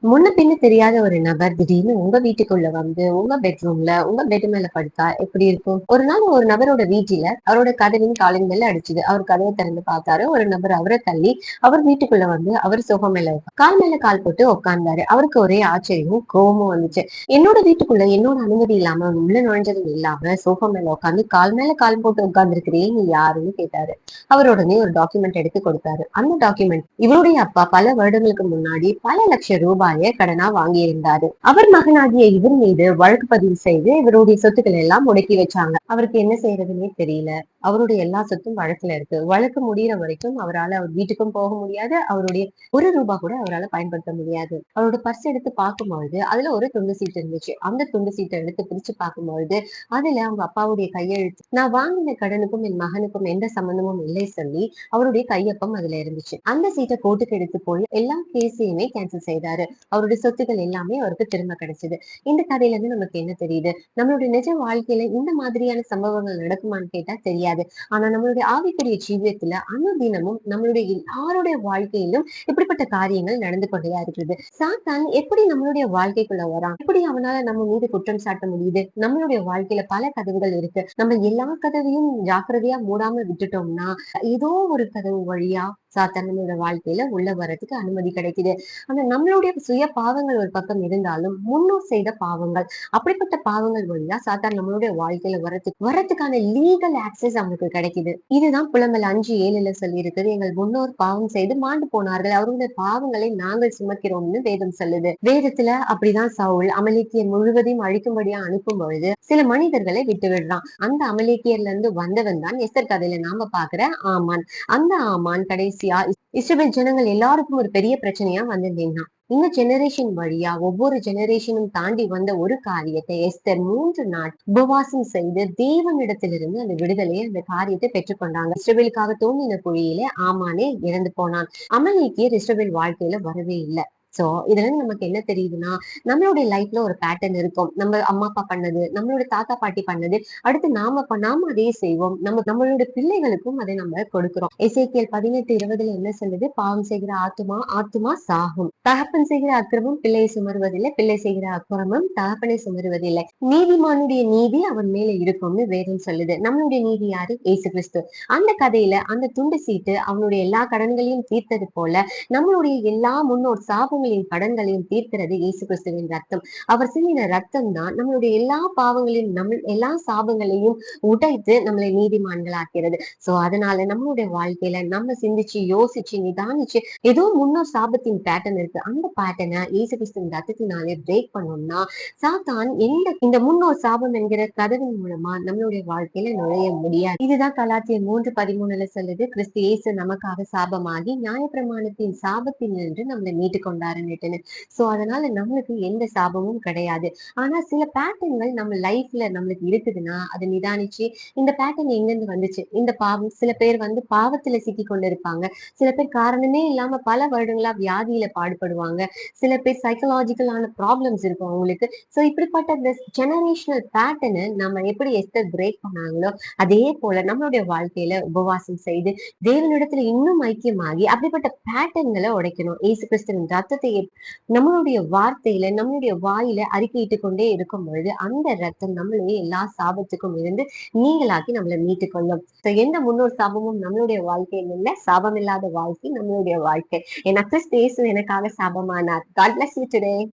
முன்ன பின்ன தெரியாத ஒரு நபர் திடீர்னு உங்க வீட்டுக்குள்ள வந்து உங்க பெட்ரூம்ல உங்க பெட் மேல படுத்தா எப்படி இருக்கும்? ஒரு நாள் ஒரு நபரோட வீட்டுல அவரோட கதவின் காலிங் அடிச்சுது. அவர் கதவை திறந்து பார்த்தாரு. ஒரு நபர் அவரை தள்ளி அவர் வீட்டுக்குள்ள வந்து அவர் சோஃபா மேல கால் போட்டு உட்கார்ந்தாரு. அவருக்கு ஒரே ஆச்சரியமும் கோவமும் வந்துச்சு. என்னோட வீட்டுக்குள்ள என்னோட அனுமதி இல்லாம உள்ள நுழைஞ்சதும் இல்லாம சோஃபா மேல உட்காந்து கால் மேல கால் போட்டு உட்கார்ந்துருக்கிறே, நீ யாருன்னு கேட்டாரு. அவர் உடனே ஒரு டாக்குமெண்ட் எடுத்து கொடுத்தாரு. அந்த டாக்குமெண்ட் இவருடைய அப்பா பல வருடங்களுக்கு முன்னாடி பல லட்சம் ரூபாயை கடனா வாங்கியிருந்தாரு. அவர் மகனாகிய இவர் மீது வழக்கு பதிவு செய்து இவருடைய சொத்துக்களை எல்லாம் முடக்கி வச்சாங்க. அவருக்கு என்ன செய்யறதுன்னே தெரியல. அவருடைய எல்லா சொத்தும் வழக்குல இருக்கு. வழக்கு முடியிற வரைக்கும் அவரால் அவர் வீட்டுக்கும் போக முடியாது. அவருடைய ஒரு ரூபா கூட அவரால் பயன்படுத்த முடியாது. அவரோட பர்ஸ் எடுத்து பார்க்கும்பொழுது அதுல ஒரு துண்டு சீட்டு இருந்துச்சு. அந்த துண்டு சீட்டை எடுத்து பிரிச்சு பார்க்கும்பொழுது அதுல அவங்க அப்பாவுடைய கையெழுத்து, நான் வாங்கின கடனுக்கும் என் மகனுக்கும் எந்த சம்பந்தமும் இல்லை சொல்லி அவருடைய கையொப்பம் அதுல இருந்துச்சு. அந்த சீட்டை கோர்ட்டுக்கு எடுத்து போய் எல்லா கேஸையுமே கேன்சல் செய்தாரு. அவருடைய சொத்துக்கள் எல்லாமே அவருக்கு திரும்ப கிடைச்சது. இந்த கதையில இருந்து நமக்கு என்ன தெரியுது? நம்மளுடைய நிஜ வாழ்க்கையில இந்த மாதிரியான சம்பவங்கள் நடக்குமான்னு கேட்டா தெரியாது. ஆனா நம்மளுடைய ஆவிக்குரிய ஜீவியத்துல அனுதினமும் நம்மளுடைய எல்லாருடைய வாழ்க்கையிலும் இப்படிப்பட்ட காரியங்கள் நடந்து கொண்டுதான் இருக்குது. சாத்தான் எப்படி நம்மளுடைய வாழ்க்கைக்குள்ள வரான்? எப்படி அவனால நம்ம மீது குற்றம் சாட்ட முடியுது? நம்மளுடைய வாழ்க்கையில பல கதவுகள் இருக்கு. நம்ம எல்லா கதவையும் ஜாக்கிரதையா மூடாம விட்டுட்டோம்னா ஏதோ ஒரு கதவு வழியா சாத்தான் நம்மளோட வாழ்க்கையில உள்ள வர்றதுக்கு அனுமதி கிடைக்குது. ஆனா நம்மளுடைய சுய பாவங்கள் ஒரு பக்கம் இருந்தாலும் முன்னோர் செய்த பாவங்கள், அப்படிப்பட்ட பாவங்கள் வழியா சாத்தான் நம்மளுடைய வாழ்க்கையில வர்றதுக்கான லீகல் ஆக்சஸ் அவனுக்கு கிடைக்குது. இதுதான் புலம்பல் 5:7 சொல்லி இருக்குது. எங்கள் முன்னோர் பாவம் செய்து மாண்டு போனார்கள், அவர்களுடைய பாவங்களை நாங்கள் சுமக்கிறோம்னு வேதம் சொல்லுது. வேதத்துல அப்படிதான் சவுல் அமலேக்கியர் முழுவதையும் அழிக்கும்படியா அனுப்பும் பொழுது சில மனிதர்களை விட்டு விடுறான். அந்த அமலேக்கியர்ல இருந்து வந்தவன் தான் எஸ்தர் கதையில நாம பாக்குற ஆமான். அந்த ஆமான் கடைசியா இஸ்ரவேல் ஜனங்கள் எல்லாருக்கும் ஒரு பெரிய பிரச்சனையா வந்து நின்னான். இந்த ஜெனரேஷன் வழியா ஒவ்வொரு ஜெனரேஷனும் தாண்டி வந்த ஒரு காரியத்தை எஸ்தர் 3 நாள் உபவாசம் செய்து தேவனிடத்திலிருந்து அந்த விடுதலையை அந்த காரியத்தை பெற்றுக்கொண்டாங்க. இஸ்ரவேலுக்காக தோண்டின குழியிலே ஆமானே இறந்து போனான். அமலேக்கியர் இஸ்ரவேல் வாழ்க்கையில வரவே இல்லை. சோ இதுல இருந்து நமக்கு என்ன தெரியுதுன்னா, நம்மளுடைய லைஃப்ல ஒரு பேட்டர்ன் இருக்கும். நம்ம அம்மா அப்பா பண்ணது, நம்மளோட தாத்தா பாட்டி பண்ணது, அடுத்து நாம அதே செய்வோம். நம்மளோட பிள்ளைகளுக்கும் அதை நம்ம கொடுக்கிறோம். எசேக்கியேல் 18:20 என்ன சொல்லுது? பாவம் செய்கிற ஆத்துமா ஆத்துமா சாகும். தகப்பன் செய்கிற அக்கிரமம் பிள்ளையை சுமருவதில்லை, பிள்ளை செய்கிற அக்கிரமம் தகப்பனை சுமருவதில்லை. நீதிமானுடைய நீதி அவன் மேல இருக்கும்னு வேதம் சொல்லுது. நம்மளுடைய நீதி யாரு? இயேசு கிறிஸ்து. அந்த கதையில அந்த துண்டு சீட்டு அவனுடைய எல்லா கடன்களையும் தீர்த்தது போல நம்மளுடைய எல்லா முன்னோர் சாபங்களையும் கடன்களையும் தீர்க்கிறது இயேசு கிறிஸ்துவின் ரத்தம். அவர் சிந்தின ரத்தம் தான் நம்மளுடைய எல்லா பாவங்களையும் எல்லா சாபங்களையும் உடைத்து நம்மளை நீதிமான்கள் ஆக்கிறது. சோ அதனால நம்மளுடைய வாழ்க்கையில நம்ம சிந்திச்சு யோசிச்சு நிதானிச்சு ஏதோ முன்னோர் சாபத்தின் பேட்டர்ன் இருக்கு, அந்த பேட்டர்னை இயேசு கிறிஸ்துவின் ரத்தத்தினாலே பிரேக் பண்ணோம்னா சாத்தான் இந்த முன்னோர் சாபம் என்கிற கதவின் மூலமா நம்மளுடைய வாழ்க்கையில நுழைய முடியாது. இதுதான் கலாத்தியர் 3:13 சொல்லுது, கிறிஸ்து இயேசு நமக்காக சாபமாகி நியாயப்பிரமாணத்தின் சாபத்தில் நின்று நம்மளை மீட்டு கொண்டாருன்னுட்டுன்னு. சோ அதனால நம்மளுக்கு எந்த சாபமும் கிடையாது. ஆனா சில பேட்டர்ன்கள் நம்ம லைஃப்ல நம்மளுக்கு இருக்குதுன்னா அதை நிதானிச்சு இந்த பேட்டர்ன் எங்க இருந்து வந்துச்சு, இந்த பாவம், சில பேர் வந்து பாவத்துல சிக்கி கொண்டு இருப்பாங்க. சில பேர் காரணமே இல்லாம பல வருடங்களா வியாதியில பாடுபடுவாங்க. சில பேர் சைக்கலாஜிக்கலான ப்ராப்ளம்ஸ் இருக்கும் அவங்களுக்கு. சோ இப்படிப்பட்ட இந்த ஜெனரேஷனல் பேட்டர்னை நம்ம எப்படி எஸ்தர் பிரேக் பண்ணாங்களோ அதே போல நம்மளுடைய வாழ்க்கையில உபவாசம் செய்து தேவனிடத்துல இன்னும் ஐக்கியமாகி அப்படிப்பட்ட பேட்டர்ன்களை உடைக்கணும். இயேசு கிறிஸ்துவின் ரத்தத்தை நம்மளுடைய வார்த்தையில நம்மளுடைய வாயில அறிக்கையிட்டு கொண்டே இருக்கும் பொழுது அந்த ரத்தம் நம்மளையே எல்லா சாபத்துக்கும் இருந்து நீங்களாக்கி நம்மளை மீட்டுக் கொள்ளும். எந்த முன்னோர் சாபமும் நம்மளுடைய வாழ்க்கையில் இல்ல. சாபம் இல்லாத வாழ்க்கை நம்மளுடைய வாழ்க்கை. ஏன்னா கிறிஸ்து இயேசு எனக்காக சாபமானார். God bless you today.